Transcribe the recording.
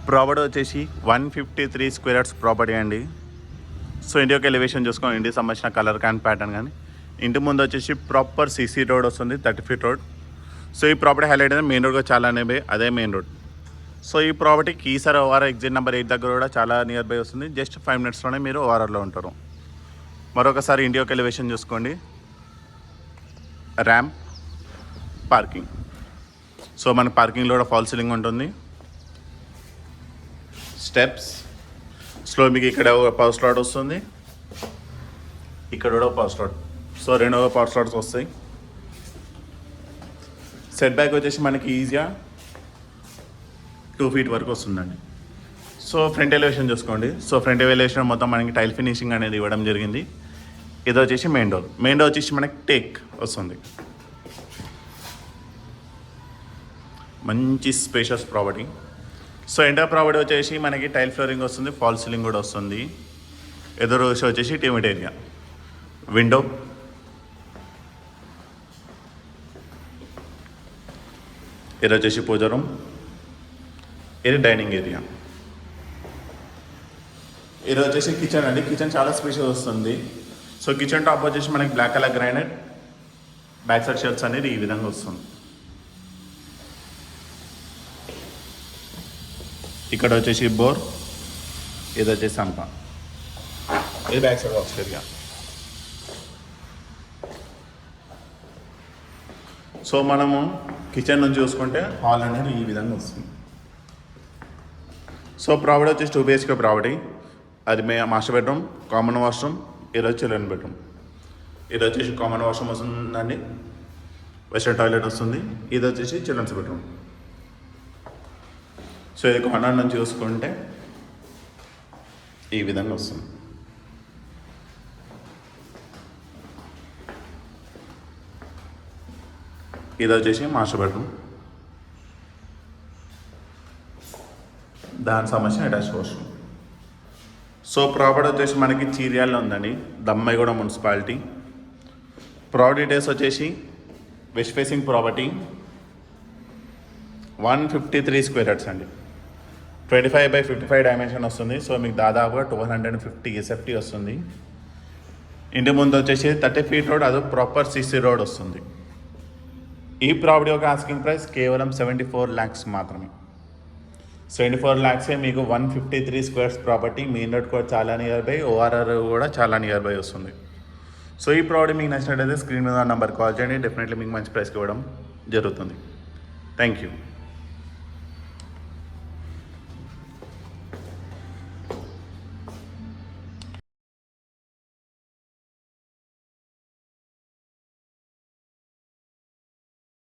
Property వచ్చేసి 153 square yards property అండి. So ఇంటి యొక్క ఎలివేషన్ చూసుకోండి, ఇంటికి సంబంధించిన కలర్ కానీ ప్యాటర్న్ కానీ. ఇంటి ముందు వచ్చేసి ప్రాపర్ సీసీ రోడ్ వస్తుంది, 30 ఫీట్ రోడ్. సో ఈ ప్రాపర్టీ హైలైట్ అయితే మెయిన్ రోడ్గా చాలా అదే మెయిన్ రోడ్. సో ఈ property Keesara OR exit number 8 దగ్గర కూడా చాలా నియర్ బై వస్తుంది. జస్ట్ 5 మినిట్స్లోనే మీరు ఓఆర్ఆర్లో ఉంటారు. మరొకసారి ఇంటి యొక్క ఎలివేషన్ చూసుకోండి, ర్యాంప్, పార్కింగ్. సో మన పార్కింగ్లో కూడా ఫాల్ సీలింగ్ ఉంటుంది, స్టెప్స్. స్లో మీకు ఇక్కడ పవర్ స్లాట్ వస్తుంది, ఇక్కడ కూడా power slot. So 2 power slots వస్తాయి. సెట్ బ్యాక్ వచ్చేసి మనకి ఈజీగా 2 ఫీట్ వరకు వస్తుందండి. సో ఫ్రంట్ ఎలివేషన్ చూసుకోండి. సో ఫ్రంట్ ఎలివేషన్ మొత్తం మనకి టైల్ ఫినిషింగ్ అనేది ఇవ్వడం జరిగింది. ఇది వచ్చేసి మెయిన్ డోర్. మెయిన్ డోర్ వచ్చేసి మనకి టేక్ వస్తుంది. మంచి spacious property. So enter property వచ్చేసి మనకి టైల్ ఫ్లోరింగ్ వస్తుంది, ఫాల్ సీలింగ్ కూడా వస్తుంది. ఎదురు వచ్చేసి టీమిట్ ఏరియా, విండో, ఇది వచ్చేసి పూజ రూమ్, ఇది డైనింగ్ ఏరియా. ఇది వచ్చేసి కిచెన్ అండి. కిచెన్ చాలా స్పేషియస్ వస్తుంది. సో కిచెన్ టాప్ వచ్చేసి మనకి black colour granite, back side shelves అనేది ఈ విధంగా వస్తుంది. ఇక్కడ వచ్చేసి బోర్, ఇది వచ్చేసి సంప, ఇది back side wash area. So మనము కిచెన్ నుంచి చూసుకుంటే హాల్ అనేది ఈ విధంగా వస్తుంది. సో ప్రాపర్టీ వచ్చేసి 2 BHK ప్రాపర్టీ. అది మాస్టర్ బెడ్రూమ్, కామన్ వాష్రూమ్, ఇది వచ్చి చిల్డ్రన్ బెడ్రూమ్. ఇది వచ్చేసి కామన్ వాష్రూమ్ వస్తుందండి, వెస్టర్న్ టాయిలెట్ వస్తుంది. ఇది వచ్చేసి చిల్డ్రన్స్ బెడ్రూమ్. సో ఇది కార్నర్ నుంచి చూసుకుంటే ఈ విధంగా వస్తుంది. ఇది వచ్చేసి మాస్టర్ బెడ్రూమ్, దానికి సంబంధించిన అటాచ్ వాష్రూమ్. సో ప్రాపర్టీ వచ్చేసి మనకి చీర్యాల్లో ఉందండి, దమ్మాయిగూడ మున్సిపాలిటీ. ప్రాపర్టీ డీటెయిల్స్ వచ్చేసి west facing property, 153 square yards అండి. 25/55 డైమెన్షన్ వస్తుంది. సో మీకు దాదాపుగా 1250 SFT వస్తుంది. ఇంటి ముందు వచ్చేసి 30 ఫీట్ రోడ్, అది ప్రాపర్ సీసీ రోడ్ వస్తుంది. ఈ ప్రాపర్టీ యొక్క ఆస్కింగ్ ప్రైస్ కేవలం 74 lakhs మాత్రమే. 74 lakhs మీకు 153 స్క్వేర్స్ ప్రాపర్టీ. మెయిన్ రోడ్ కూడా చాలా నియర్ బై, ఓఆర్ఆర్ కూడా చాలా నియర్ బై వస్తుంది. సో ఈ ప్రాపర్టీ మీకు నచ్చినట్టయితే స్క్రీన్ మీద నెంబర్ కాల్ చేయండి. డెఫినెట్లీ మీకు మంచి ప్రైస్కి ఇవ్వడం జరుగుతుంది. Thank you.